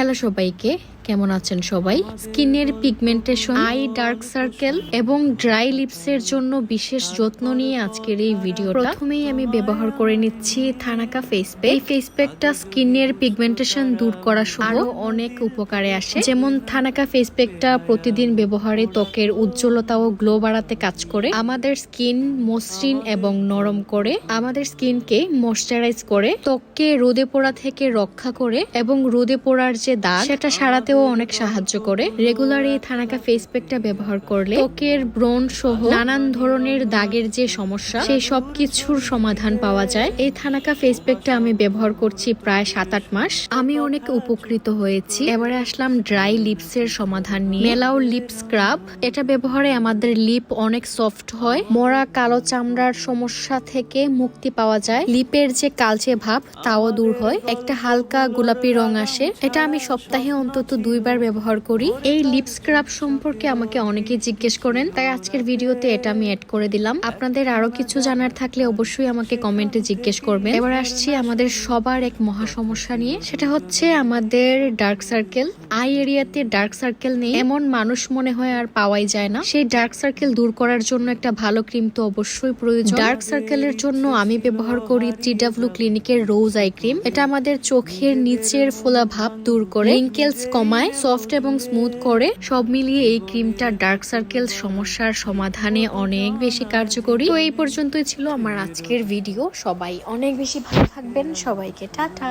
Hello সবাইকে, কেমন আছেন সবাই? স্কিনের পিগমেন্টেশন, আই ডার্ক সার্কেল এবং ড্রাই লিপসের জন্য বিশেষ যত্ন নিয়ে আজকের এই ভিডিও। প্রথমেই আমি ব্যবহার করে নিচ্ছি থানাকা ফেস প্যাক। এই ফেস প্যাকটা স্কিনের পিগমেন্টেশন দূর করা সহ আরো অনেক উপকারে আসে। যেমন থানাকা ফেস প্যাকটা প্রতিদিন ব্যবহারে ত্বকের উজ্জ্বলতা ও গ্লো বাড়াতে কাজ করে, আমাদের স্কিন মসৃণ এবং নরম করে, আমাদের স্কিনকে ময়শ্চারাইজ করে, ত্বককে রোদে পোড়া থেকে রক্ষা করে এবং রোদে পোড়ার যে দাগ সেটা সারাতেও অনেক সাহায্য করে। রেগুলার এই থানাকা ফেস প্যাকটা ব্যবহার করলে ত্বকের ব্রণ সহ নানান ধরনের দাগের যে সমস্যা সেই সব কিছুর সমাধান পাওয়া যায়। এই থানাকা ফেস প্যাকটা আমি ব্যবহার করছি প্রায় 7-8 মাস। আমি অনেক উপকৃত হয়েছি। এবারে আসলাম ড্রাই লিপসের সমাধান নিয়ে। মেলাও লিপ স্ক্রাব, এটা ব্যবহারে আমাদের লিপ অনেক সফট হয়, মরা কালো চামড়ার সমস্যা থেকে মুক্তি পাওয়া যায়, লিপের যে কালচে ভাব তাও দূর হয়, একটা হালকা গোলাপি রং আসে। এটা আমি সপ্তাহে অন্তত 2 বার ব্যবহার করি। এই লিপ স্ক্রাব সম্পর্কে আমাকে অনেকে জিজ্ঞেস করেন, তাই আজকের ভিডিওতে এটা আমি অ্যাড করে দিলাম। আপনাদের আরো কিছু জানার থাকলে অবশ্যই আমাকে কমেন্টে জিজ্ঞেস করবেন। এবার আসছি আমাদের সবার এক মহা সমস্যা নিয়ে, সেটা হচ্ছে আমাদের ডার্ক সার্কেল। আই এরিয়াতে ডার্ক সার্কেল নেই এমন মানুষ মনে হয় আর পাওয়াই যায় না। সেই ডার্ক সার্কেল দূর করার জন্য একটা ভালো ক্রিম তো অবশ্যই প্রয়োজন। ডার্ক সার্কেলের জন্য আমি ব্যবহার করি TW ক্লিনিকের রোজ আই ক্রিম। এটা আমাদের চোখের নিচের ফোলা ভাব দূর করে, রিঙ্কেলস কমায়, সফট এবং স্মুথ করে। সব মিলিয়ে এই ক্রিমটা ডার্ক সার্কেল সমস্যার সমাধানে অনেক বেশি কার্যকরী। তো এই পর্যন্তই ছিল আমার আজকের ভিডিও। সবাই অনেক বেশি ভালো থাকবেন। সবাইকে টাটা।